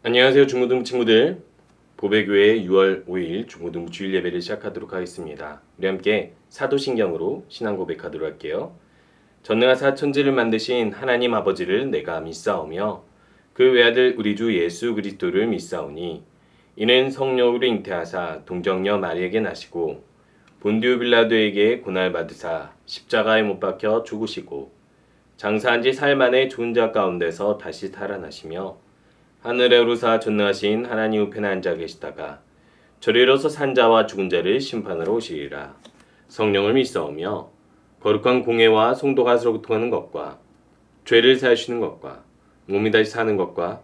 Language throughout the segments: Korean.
안녕하세요, 중고등부 친구들. 보배교회 6월 5일 중고등부 주일 예배를 시작하도록 하겠습니다. 우리 함께 사도신경으로 신앙 고백하도록 할게요. 전능하사 천지를 만드신 하나님 아버지를 내가 믿사오며 그 외아들 우리 주 예수 그리스도를 믿사오니 이는 성령으로 잉태하사 동정녀 마리에게 나시고 본디오 빌라도에게 고날 받으사 십자가에 못 박혀 죽으시고 장사한 지 사흘 만에 죽은 자 가운데서 다시 살아나시며 하늘에 오르사 전능하신 하나님 우편에 앉아 계시다가 저리로서 산 자와 죽은 자를 심판하러 오시리라. 성령을 믿사오며 거룩한 공회와 성도가 서로통하는 것과 죄를 사하시는 것과 몸이 다시 사는 것과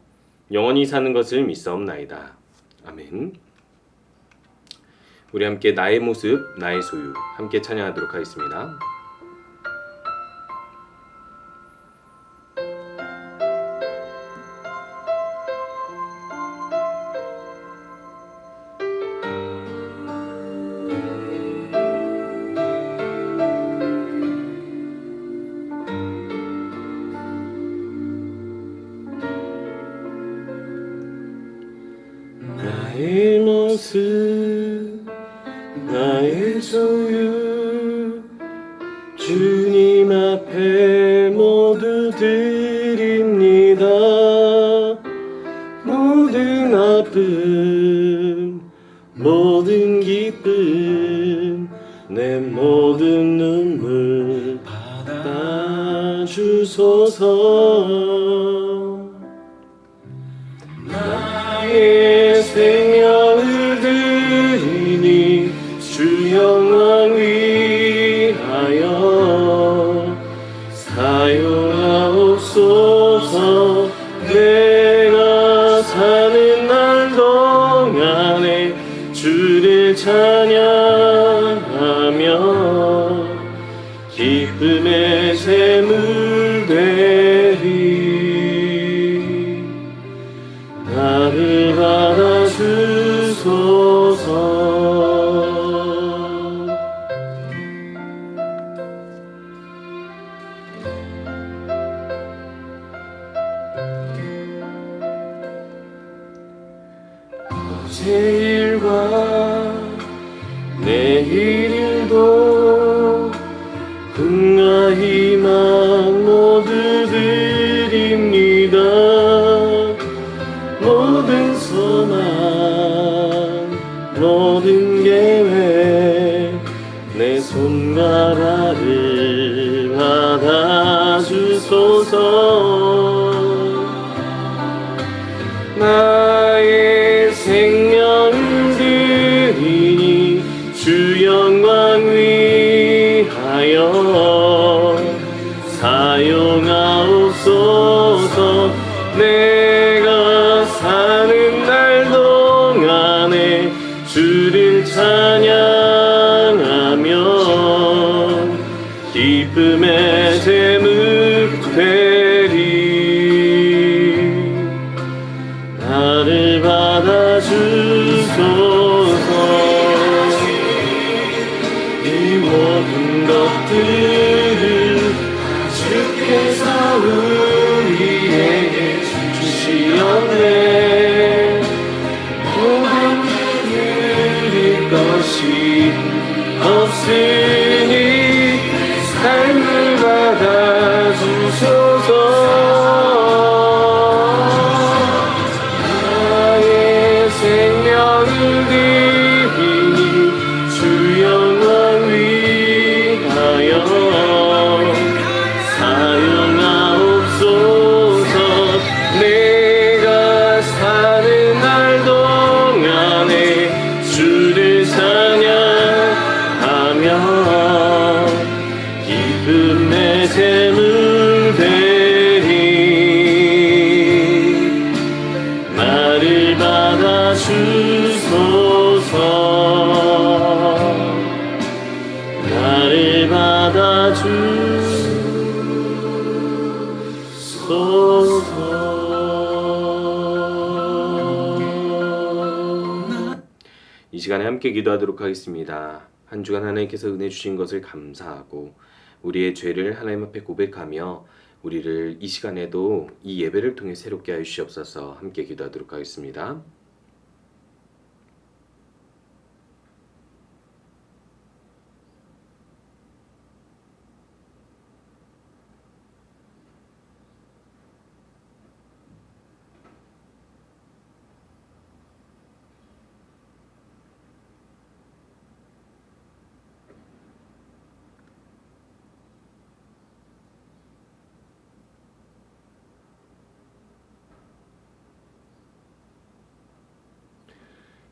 영원히 사는 것을 믿사옵나이다. 아멘. 우리 함께 나의 모습 나의 소유 함께 찬양하도록 하겠습니다. 나의 모습 나의 소유 주님 앞에 모두 드립니다. 모든 아픔 모든 기쁨 내 모든 눈물 받아주소서. 나의 생명을 드리니 주 영광 위하여 사용하옵소서. 내가 사는 날 동안에 주를 찬양하며 기쁨의 샘을 되리. 나를 받아주소서. 어제 일과 내일 일도 꿈과 희망 모두 드립니다. 모든 소망 모든 계획 내 손가락을 받아주소서. 나의 생명을 드리니 주 영광 위하여 사용하옵소서. 내가 사는 날 동안에 주를 찬양하며 기쁨의 샘을 되리. 나를 받아주소서. 이 모든 것들을 주께서 우리에게 주시었네. 모든 누릴 것이 없으니 삶을 받아주소서. 나의 생명을 드리니 주 영광 위하여 사용하옵소서. 내가 사는 날 동안에 주를 찬양하며 기쁨의 샘을 되리. 나를 받아주소서. 나를 받아주소서. 이 시간에 함께 기도하도록 하겠습니다. 한 주간 하나님께서 은혜 주신 것을 감사하고 우리의 죄를 하나님 앞에 고백하며 우리를 이 시간에도 이 예배를 통해 새롭게 하여 주시옵소서. 함께 기도하도록 하겠습니다.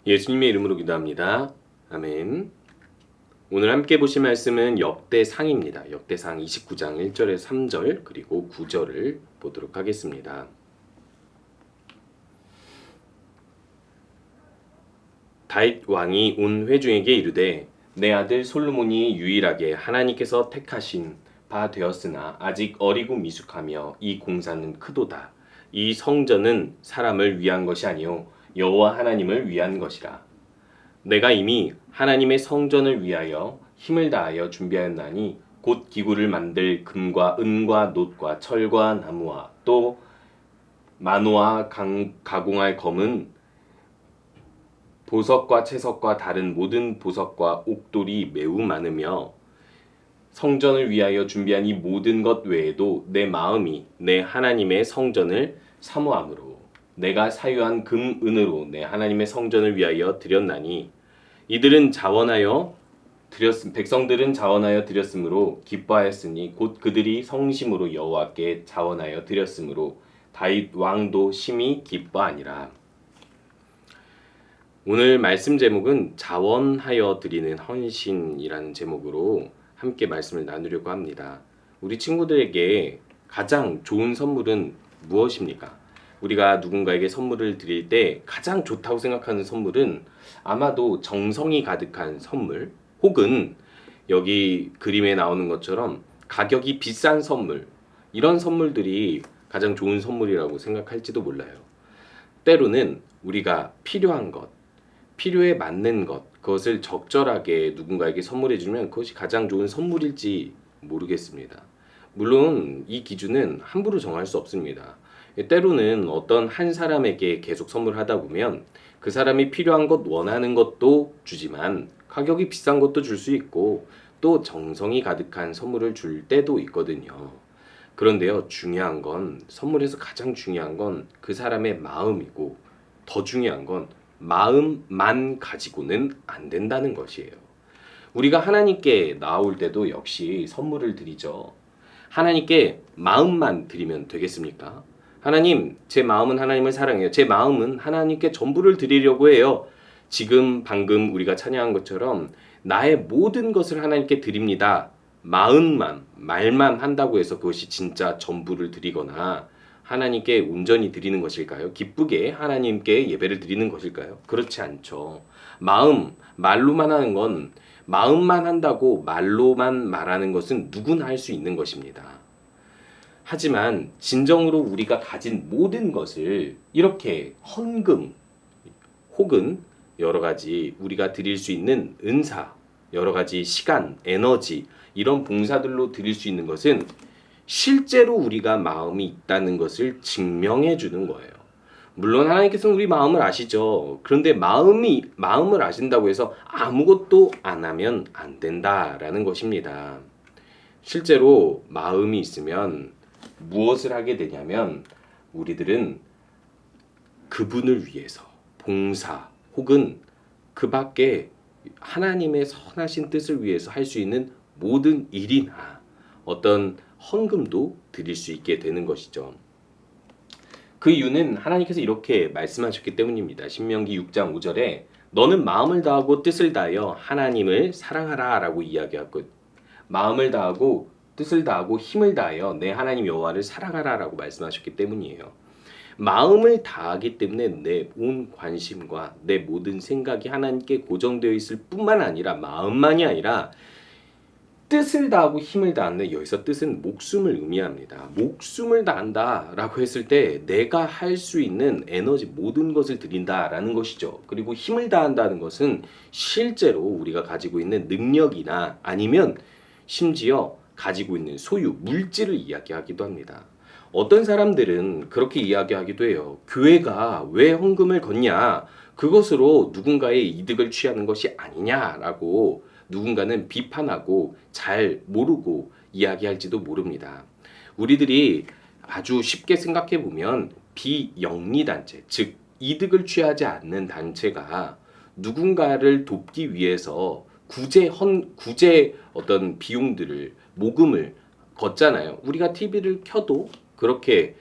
예수님의 이름으로 기도합니다. 아멘. 오늘 함께 보실 말씀은 역대상입니다. 역대상 29장 1절에서 3절 그리고 9절을 보도록 하겠습니다. 다윗 왕이 온 회중에게 이르되 내 아들 솔로몬이 유일하게 하나님께서 택하신 바 되었으나 아직 어리고 미숙하며 이 공사는 크도다. 이 성전은 사람을 위한 것이 아니요 여호와 하나님을 위한 것이라. 내가 이미 하나님의 성전을 위하여 힘을 다하여 준비하였나니 곧 기구를 만들 금과 은과 놋과 철과 나무와 또 만호와 가공할 검은 보석과 채석과 다른 모든 보석과 옥돌이 매우 많으며 성전을 위하여 준비한 이 모든 것 외에도 내 마음이 내 하나님의 성전을 사모함으로 내가 사유한 금 은으로 내 하나님의 성전을 위하여 드렸나니 이들은 자원하여 백성들은 자원하여 드렸으므로 기뻐하였으니 곧 그들이 성심으로 여호와께 자원하여 드렸으므로 다윗 왕도 심히 기뻐하니라. 오늘 말씀 제목은 자원하여 드리는 헌신이라는 제목으로 함께 말씀을 나누려고 합니다. 우리 친구들에게 가장 좋은 선물은 무엇입니까? 우리가 누군가에게 선물을 드릴 때 가장 좋다고 생각하는 선물은 아마도 정성이 가득한 선물 혹은 여기 그림에 나오는 것처럼 가격이 비싼 선물, 이런 선물들이 가장 좋은 선물이라고 생각할지도 몰라요. 때로는 우리가 필요한 것, 필요에 맞는 것, 그것을 적절하게 누군가에게 선물해 주면 그것이 가장 좋은 선물일지 모르겠습니다. 물론 이 기준은 함부로 정할 수 없습니다. 때로는 어떤 한 사람에게 계속 선물하다 보면 그 사람이 필요한 것, 원하는 것도 주지만 가격이 비싼 것도 줄 수 있고 또 정성이 가득한 선물을 줄 때도 있거든요. 그런데요, 중요한 건, 선물에서 가장 중요한 건 그 사람의 마음이고 더 중요한 건 마음만 가지고는 안 된다는 것이에요. 우리가 하나님께 나올 때도 역시 선물을 드리죠. 하나님께 마음만 드리면 되겠습니까? 하나님, 제 마음은 하나님을 사랑해요. 제 마음은 하나님께 전부를 드리려고 해요. 지금 방금 우리가 찬양한 것처럼 나의 모든 것을 하나님께 드립니다. 마음만, 말만 한다고 해서 그것이 진짜 전부를 드리거나 하나님께 온전히 드리는 것일까요? 기쁘게 하나님께 예배를 드리는 것일까요? 그렇지 않죠. 말로만 하는 건, 마음만 한다고 말로만 말하는 것은 누구나 할 수 있는 것입니다. 하지만 진정으로 우리가 가진 모든 것을 이렇게 헌금 혹은 여러 가지 우리가 드릴 수 있는 은사, 여러 가지 시간, 에너지, 이런 봉사들로 드릴 수 있는 것은 실제로 우리가 마음이 있다는 것을 증명해 주는 거예요. 물론 하나님께서는 우리 마음을 아시죠. 그런데 마음을 아신다고 해서 아무것도 안 하면 안 된다라는 것입니다. 실제로 마음이 있으면 무엇을 하게 되냐면 우리들은 그분을 위해서 봉사 혹은 그 밖에 하나님의 선하신 뜻을 위해서 할 수 있는 모든 일이나 어떤 헌금도 드릴 수 있게 되는 것이죠. 그 이유는 하나님께서 이렇게 말씀하셨기 때문입니다. 신명기 6장 5절에 너는 마음을 다하고 뜻을 다하여 하나님을 사랑하라 라고 이야기하고, 마음을 다하고 뜻을 다하고 힘을 다하여 내 하나님 여호와를 사랑하라 라고 말씀하셨기 때문이에요. 마음을 다하기 때문에 내 온 관심과 내 모든 생각이 하나님께 고정되어 있을 뿐만 아니라, 마음만이 아니라 뜻을 다하고 힘을 다하는데, 여기서 뜻은 목숨을 의미합니다. 목숨을 다한다 라고 했을 때 내가 할 수 있는 에너지 모든 것을 드린다라는 것이죠. 그리고 힘을 다한다는 것은 실제로 우리가 가지고 있는 능력이나 아니면 심지어 가지고 있는 소유, 물질을 이야기하기도 합니다. 어떤 사람들은 그렇게 이야기하기도 해요. 교회가 왜 헌금을 걷냐? 그것으로 누군가의 이득을 취하는 것이 아니냐라고 누군가는 비판하고 잘 모르고 이야기할지도 모릅니다. 우리들이 아주 쉽게 생각해 보면 비영리 단체, 즉 이득을 취하지 않는 단체가 누군가를 돕기 위해서 구제 어떤 비용들을 모금을 걷잖아요. 우리가 TV를 켜도 그렇게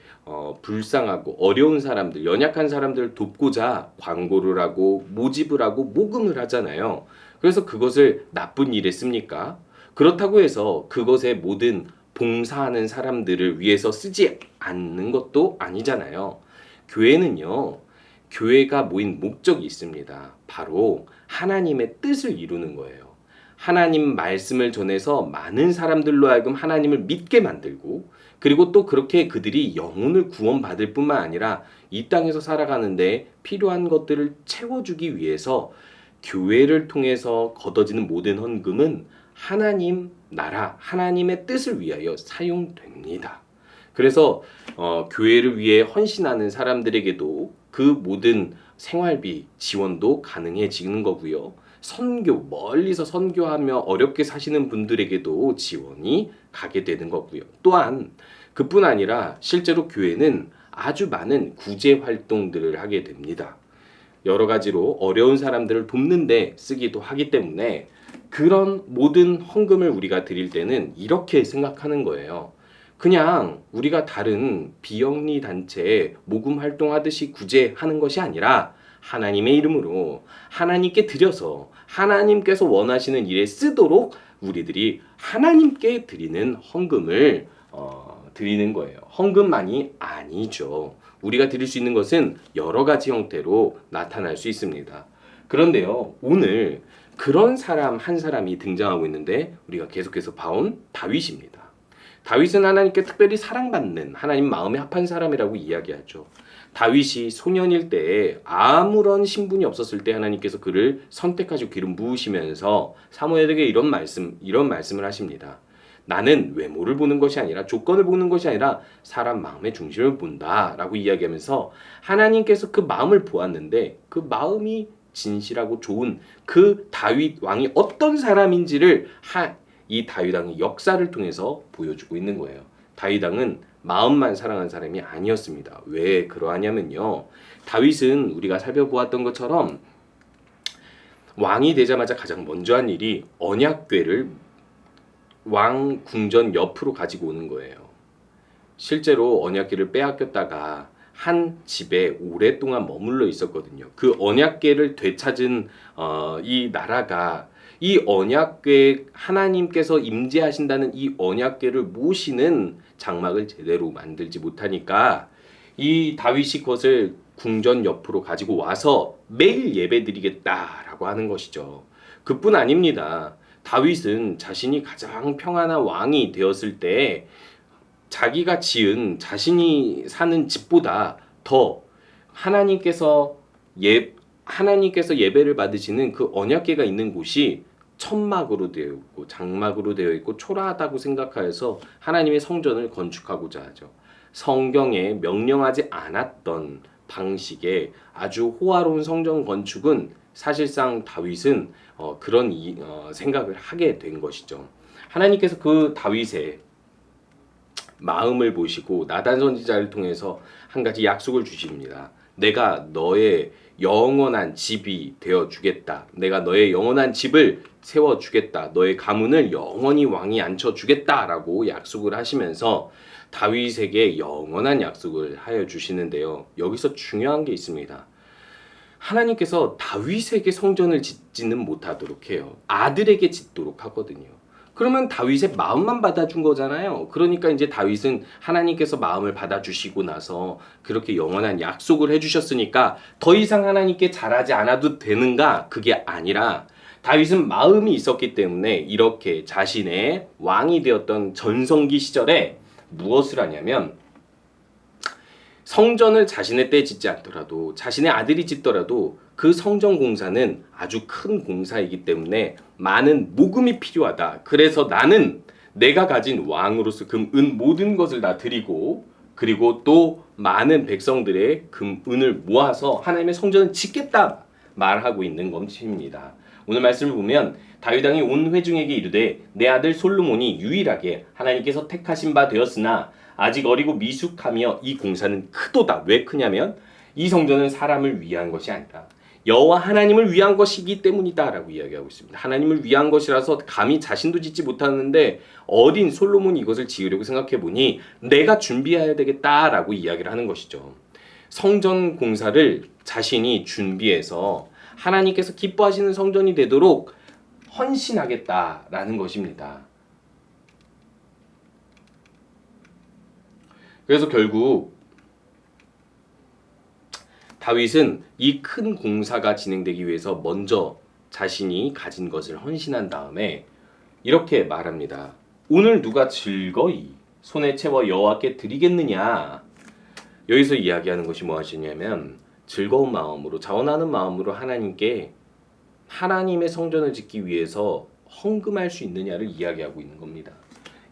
불쌍하고 어려운 사람들, 연약한 사람들을 돕고자 광고를 하고 모집을 하고 모금을 하잖아요. 그래서 그것을 나쁜 일에 씁니까? 그렇다고 해서 그것의 모든 봉사하는 사람들을 위해서 쓰지 않는 것도 아니잖아요. 교회는요, 교회가 모인 목적이 있습니다. 바로 하나님의 뜻을 이루는 거예요. 하나님 말씀을 전해서 많은 사람들로 하여금 하나님을 믿게 만들고, 그리고 또 그렇게 그들이 영혼을 구원받을 뿐만 아니라 이 땅에서 살아가는데 필요한 것들을 채워주기 위해서 교회를 통해서 걷어지는 모든 헌금은 하나님 나라, 하나님의 뜻을 위하여 사용됩니다. 그래서 교회를 위해 헌신하는 사람들에게도 그 모든 생활비 지원도 가능해지는 거고요. 선교, 멀리서 선교하며 어렵게 사시는 분들에게도 지원이 가게 되는 거고요. 또한 그뿐 아니라 실제로 교회는 아주 많은 구제 활동들을 하게 됩니다. 여러 가지로 어려운 사람들을 돕는 데 쓰기도 하기 때문에 그런 모든 헌금을 우리가 드릴 때는 이렇게 생각하는 거예요. 그냥 우리가 다른 비영리 단체에 모금 활동하듯이 구제하는 것이 아니라 하나님의 이름으로 하나님께 드려서 하나님께서 원하시는 일에 쓰도록 우리들이 하나님께 드리는 헌금을 드리는 거예요. 헌금만이 아니죠. 우리가 드릴 수 있는 것은 여러 가지 형태로 나타날 수 있습니다. 그런데요, 오늘 그런 사람 한 사람이 등장하고 있는데 우리가 계속해서 봐온 다윗입니다. 다윗은 하나님께 특별히 사랑받는 하나님 마음에 합한 사람이라고 이야기하죠. 다윗이 소년일 때 아무런 신분이 없었을 때 하나님께서 그를 선택하시고 기름 부으시면서 사무엘에게 이런 말씀을 하십니다. 나는 외모를 보는 것이 아니라 조건을 보는 것이 아니라 사람 마음의 중심을 본다라고 이야기하면서 하나님께서 그 마음을 보았는데 그 마음이 진실하고 좋은 그 다윗 왕이 어떤 사람인지를 이 다윗 왕의 역사를 통해서 보여주고 있는 거예요. 다윗 왕은 마음만 사랑한 사람이 아니었습니다. 왜 그러하냐면요, 다윗은 우리가 살펴보았던 것처럼 왕이 되자마자 가장 먼저 한 일이 언약궤를 왕 궁전 옆으로 가지고 오는 거예요. 실제로 언약궤를 빼앗겼다가 한 집에 오랫동안 머물러 있었거든요. 그 언약궤를 되찾은 이 나라가 이 언약궤, 하나님께서 임재하신다는 이 언약궤를 모시는 장막을 제대로 만들지 못하니까 이 다윗이 그것을 궁전 옆으로 가지고 와서 매일 예배드리겠다라고 하는 것이죠. 그뿐 아닙니다. 다윗은 자신이 가장 평안한 왕이 되었을 때 자기가 지은, 자신이 사는 집보다 더 하나님께서 예배를 받으시는 그 언약궤가 있는 곳이 천막으로 되어 있고 장막으로 되어 있고 초라하다고 생각하여서 하나님의 성전을 건축하고자 하죠. 성경에 명령하지 않았던 방식의 아주 호화로운 성전 건축은 사실상 다윗은 그런 생각을 하게 된 것이죠. 하나님께서 그 다윗의 마음을 보시고 나단 선지자를 통해서 한 가지 약속을 주십니다. 내가 너의 영원한 집이 되어 주겠다. 내가 너의 영원한 집을 세워 주겠다. 너의 가문을 영원히 왕이 앉혀 주겠다라고 약속을 하시면서 다윗에게 영원한 약속을 하여 주시는데요. 여기서 중요한 게 있습니다. 하나님께서 다윗에게 성전을 짓지는 못하도록 해요. 아들에게 짓도록 하거든요. 그러면 다윗의 마음만 받아준 거잖아요. 그러니까 이제 다윗은 하나님께서 마음을 받아주시고 나서 그렇게 영원한 약속을 해주셨으니까 더 이상 하나님께 잘하지 않아도 되는가? 그게 아니라 다윗은 마음이 있었기 때문에 이렇게 자신의 왕이 되었던 전성기 시절에 무엇을 하냐면 성전을 자신의 때 짓지 않더라도 자신의 아들이 짓더라도 그 성전 공사는 아주 큰 공사이기 때문에 많은 모금이 필요하다. 그래서 나는 내가 가진 왕으로서 금, 은 모든 것을 다 드리고 그리고 또 많은 백성들의 금, 은을 모아서 하나님의 성전을 짓겠다 말하고 있는 것입니다. 오늘 말씀을 보면 다윗 왕이 온 회중에게 이르되 내 아들 솔로몬이 유일하게 하나님께서 택하신 바 되었으나 아직 어리고 미숙하며 이 공사는 크도다. 왜 크냐면 이 성전은 사람을 위한 것이 아니라 여호와 하나님을 위한 것이기 때문이다라고 이야기하고 있습니다. 하나님을 위한 것이라서 감히 자신도 짓지 못하는데 어린 솔로몬이 이것을 지으려고 생각해 보니 내가 준비해야 되겠다라고 이야기를 하는 것이죠. 성전 공사를 자신이 준비해서 하나님께서 기뻐하시는 성전이 되도록 헌신하겠다라는 것입니다. 그래서 결국 다윗은 이 큰 공사가 진행되기 위해서 먼저 자신이 가진 것을 헌신한 다음에 이렇게 말합니다. 오늘 누가 즐거이 손에 채워 여호와께 드리겠느냐. 여기서 이야기하는 것이 무엇이냐면 즐거운 마음으로 자원하는 마음으로 하나님께 하나님의 성전을 짓기 위해서 헌금할 수 있느냐를 이야기하고 있는 겁니다.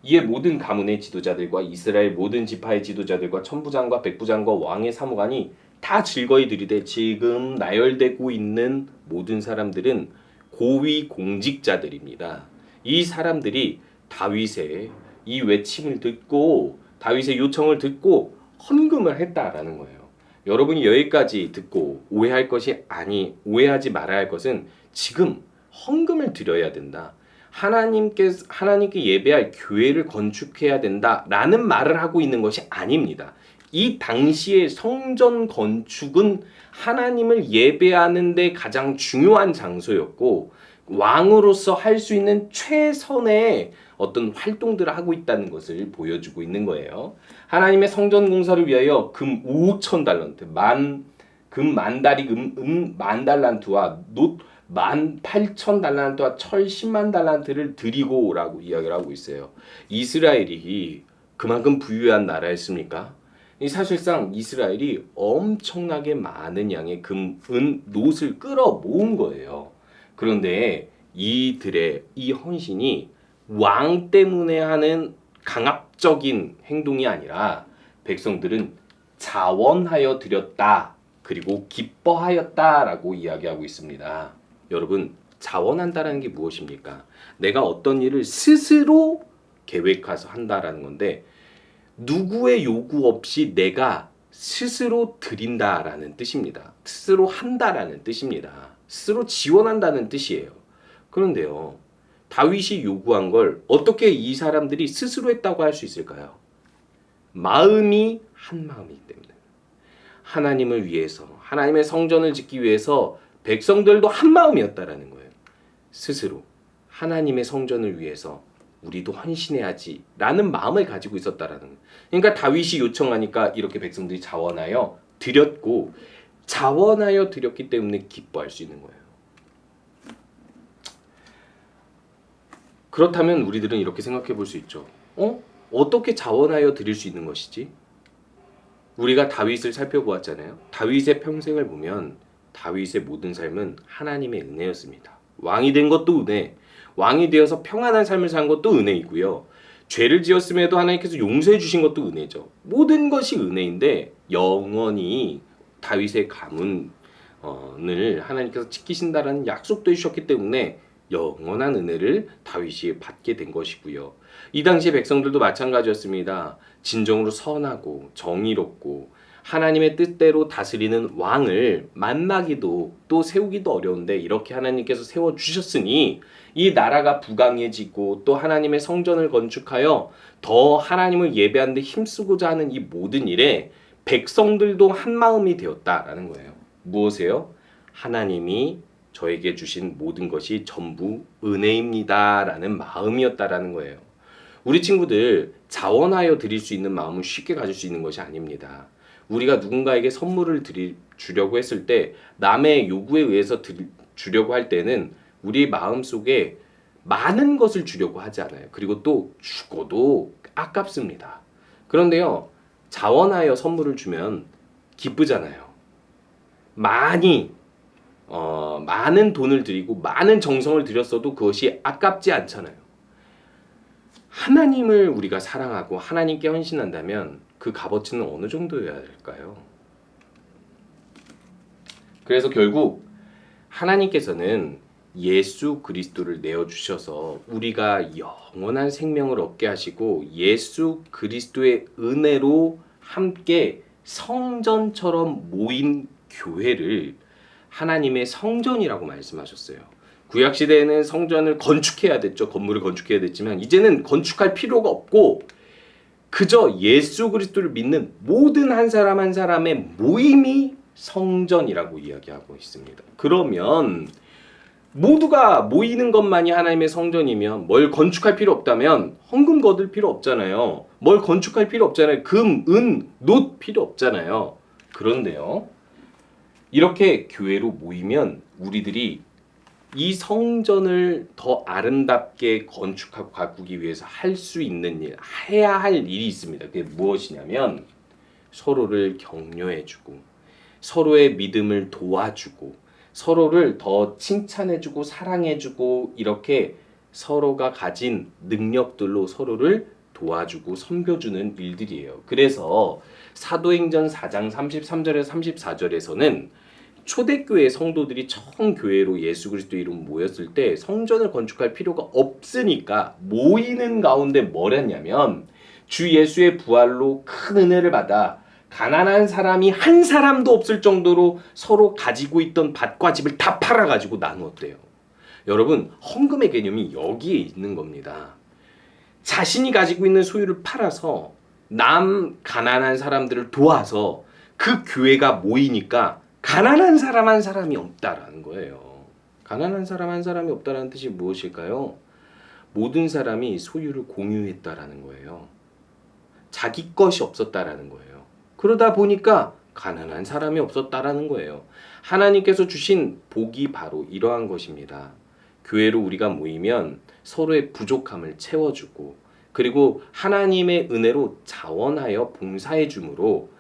이에 모든 가문의 지도자들과 이스라엘 모든 지파의 지도자들과 천부장과 백부장과 왕의 사무관이 다 즐거이 들이되 지금 나열되고 있는 모든 사람들은 고위 공직자들입니다. 이 사람들이 다윗의 이 외침을 듣고 다윗의 요청을 듣고 헌금을 했다라는 거예요. 여러분이 여기까지 듣고 오해하지 말아야 할 것은 지금 헌금을 드려야 된다. 하나님께 예배할 교회를 건축해야 된다라는 말을 하고 있는 것이 아닙니다. 이 당시의 성전 건축은 하나님을 예배하는 데 가장 중요한 장소였고 왕으로서 할 수 있는 최선의 어떤 활동들을 하고 있다는 것을 보여주고 있는 거예요. 하나님의 성전 공사를 위하여 금 5천 달란트, 금 만다리, 은 만달란트와 놋 18,000달란트와 철 10만 달란트를 드리고라고 이야기를 하고 있어요. 이스라엘이 그만큼 부유한 나라였습니까? 사실상 이스라엘이 엄청나게 많은 양의 금, 은, 놋을 끌어 모은 거예요. 그런데 이들의 이 헌신이 왕 때문에 하는 강압적인 행동이 아니라 백성들은 자원하여 드렸다. 그리고 기뻐하였다라고 이야기하고 있습니다. 여러분, 자원한다라는 게 무엇입니까? 내가 어떤 일을 스스로 계획해서 한다라는 건데 누구의 요구 없이 내가 스스로 드린다라는 뜻입니다. 스스로 한다라는 뜻입니다. 스스로 지원한다는 뜻이에요. 그런데요, 다윗이 요구한 걸 어떻게 이 사람들이 스스로 했다고 할 수 있을까요? 마음이 한 마음이기 때문에. 하나님을 위해서, 하나님의 성전을 짓기 위해서 백성들도 한 마음이었다라는 거예요. 스스로 하나님의 성전을 위해서 우리도 헌신해야지 라는 마음을 가지고 있었다라는 거예요. 그러니까 다윗이 요청하니까 이렇게 백성들이 자원하여 드렸고 자원하여 드렸기 때문에 기뻐할 수 있는 거예요. 그렇다면 우리들은 이렇게 생각해 볼 수 있죠. 어떻게 자원하여 드릴 수 있는 것이지? 우리가 다윗을 살펴보았잖아요. 다윗의 평생을 보면 다윗의 모든 삶은 하나님의 은혜였습니다. 왕이 된 것도 은혜, 왕이 되어서 평안한 삶을 산 것도 은혜이고요. 죄를 지었음에도 하나님께서 용서해 주신 것도 은혜죠. 모든 것이 은혜인데 영원히 다윗의 가문을 하나님께서 지키신다라는 약속도 해주셨기 때문에 영원한 은혜를 다윗이 받게 된 것이고요. 이 당시 백성들도 마찬가지였습니다. 진정으로 선하고 정의롭고 하나님의 뜻대로 다스리는 왕을 만나기도 또 세우기도 어려운데 이렇게 하나님께서 세워주셨으니 이 나라가 부강해지고 또 하나님의 성전을 건축하여 더 하나님을 예배하는 데 힘쓰고자 하는 이 모든 일에 백성들도 한마음이 되었다라는 거예요. 무엇이에요? 하나님이 저에게 주신 모든 것이 전부 은혜입니다라는 마음이었다라는 거예요. 우리 친구들 자원하여 드릴 수 있는 마음은 쉽게 가질 수 있는 것이 아닙니다. 우리가 누군가에게 선물을 주려고 했을 때 남의 요구에 의해서 주려고 할 때는 우리 마음속에 많은 것을 주려고 하지 않아요. 그리고 또 죽어도 아깝습니다. 그런데요, 자원하여 선물을 주면 기쁘잖아요. 많은 돈을 들이고 많은 정성을 들였어도 그것이 아깝지 않잖아요. 하나님을 우리가 사랑하고 하나님께 헌신한다면 그 값어치는 어느 정도여야 할까요? 그래서 결국 하나님께서는 예수 그리스도를 내어주셔서 우리가 영원한 생명을 얻게 하시고 예수 그리스도의 은혜로 함께 성전처럼 모인 교회를 하나님의 성전이라고 말씀하셨어요. 구약시대에는 성전을 건축해야 됐죠. 건물을 건축해야 됐지만 이제는 건축할 필요가 없고 그저 예수 그리스도를 믿는 모든 한 사람 한 사람의 모임이 성전이라고 이야기하고 있습니다. 그러면 모두가 모이는 것만이 하나님의 성전이면 뭘 건축할 필요 없다면 헌금 거둘 필요 없잖아요. 뭘 건축할 필요 없잖아요. 금, 은, 놋 필요 없잖아요. 그런데요. 이렇게 교회로 모이면 우리들이 이 성전을 더 아름답게 건축하고 가꾸기 위해서 할 수 있는 일, 해야 할 일이 있습니다. 그게 무엇이냐면 서로를 격려해주고 서로의 믿음을 도와주고 서로를 더 칭찬해주고 사랑해주고 이렇게 서로가 가진 능력들로 서로를 도와주고 섬겨주는 일들이에요. 그래서 사도행전 4장 33절에서 34절에서는 초대교회 성도들이 처음 교회로 예수 그리스도 이름 모였을 때 성전을 건축할 필요가 없으니까 모이는 가운데 뭘 했냐면 주 예수의 부활로 큰 은혜를 받아 가난한 사람이 한 사람도 없을 정도로 서로 가지고 있던 밭과 집을 다 팔아가지고 나누었대요. 여러분, 헌금의 개념이 여기에 있는 겁니다. 자신이 가지고 있는 소유를 팔아서 남 가난한 사람들을 도와서 그 교회가 모이니까 가난한 사람 한 사람이 없다라는 거예요. 가난한 사람 한 사람이 없다라는 뜻이 무엇일까요? 모든 사람이 소유를 공유했다라는 거예요. 자기 것이 없었다라는 거예요. 그러다 보니까 가난한 사람이 없었다라는 거예요. 하나님께서 주신 복이 바로 이러한 것입니다. 교회로 우리가 모이면 서로의 부족함을 채워주고 그리고 하나님의 은혜로 자원하여 봉사해 주므로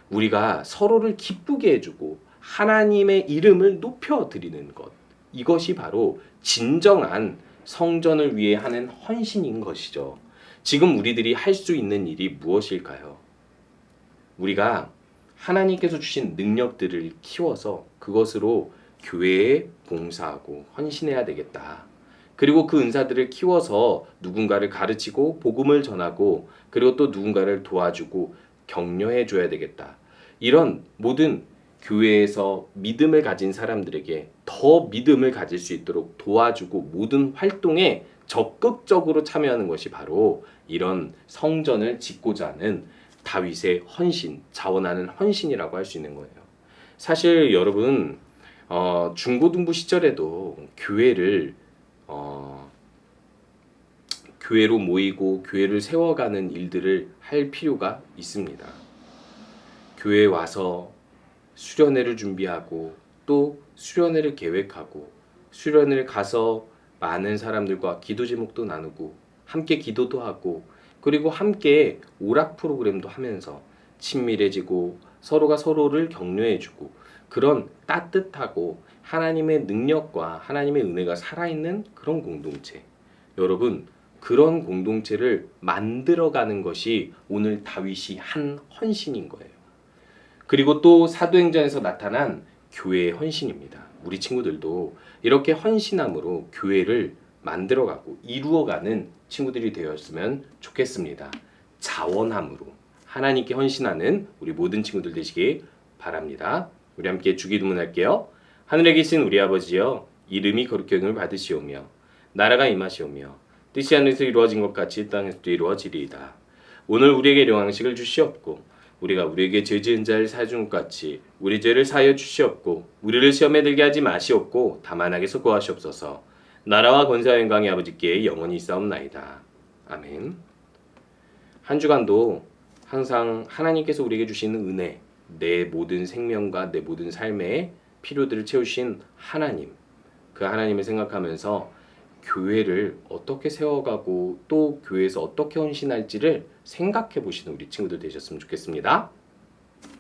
우리가 서로를 기쁘게 해주고 하나님의 이름을 높여드리는 것. 이것이 바로 진정한 성전을 위해 하는 헌신인 것이죠. 지금 우리들이 할 수 있는 일이 무엇일까요? 우리가 하나님께서 주신 능력들을 키워서 그것으로 교회에 봉사하고 헌신해야 되겠다. 그리고 그 은사들을 키워서 누군가를 가르치고 복음을 전하고 그리고 또 누군가를 도와주고 격려해 줘야 되겠다. 이런 모든 교회에서 믿음을 가진 사람들에게 더 믿음을 가질 수 있도록 도와주고 모든 활동에 적극적으로 참여하는 것이 바로 이런 성전을 짓고자 하는 다윗의 헌신, 자원하는 헌신이라고 할 수 있는 거예요. 사실 여러분 중고등부 시절에도 교회로 모이고 교회를 세워가는 일들을 할 필요가 있습니다. 교회에 와서 수련회를 준비하고 또 수련회를 계획하고 수련회를 가서 많은 사람들과 기도 제목도 나누고 함께 기도도 하고 그리고 함께 오락 프로그램도 하면서 친밀해지고 서로가 서로를 격려해주고 그런 따뜻하고 하나님의 능력과 하나님의 은혜가 살아있는 그런 공동체. 여러분, 그런 공동체를 만들어가는 것이 오늘 다윗이 한 헌신인 거예요. 그리고 또 사도행전에서 나타난 교회의 헌신입니다. 우리 친구들도 이렇게 헌신함으로 교회를 만들어가고 이루어가는 친구들이 되었으면 좋겠습니다. 자원함으로 하나님께 헌신하는 우리 모든 친구들 되시기 바랍니다. 우리 함께 주기도문할게요. 하늘에 계신 우리 아버지여, 이름이 거룩히 여김을 받으시오며 나라가 임하시오며 뜻이 하늘에서 이루어진 것 같이 땅에서도 이루어지리이다. 오늘 우리에게 일용할 주시옵고 우리가 우리에게 죄 지은 자를 사해준 것 같이 우리 죄를 사하여 주시옵고 우리를 시험에 들게 하지 마시옵고 다만 악에서 구하시옵소서. 나라와 권세와 영광이 아버지께 영원히 있사옵나이다. 아멘. 한 주간도 항상 하나님께서 우리에게 주시는 은혜, 내 모든 생명과 내 모든 삶의 필요들을 채우신 하나님, 그 하나님을 생각하면서 교회를 어떻게 세워가고 또 교회에서 어떻게 헌신할지를 생각해 보시는 우리 친구들 되셨으면 좋겠습니다.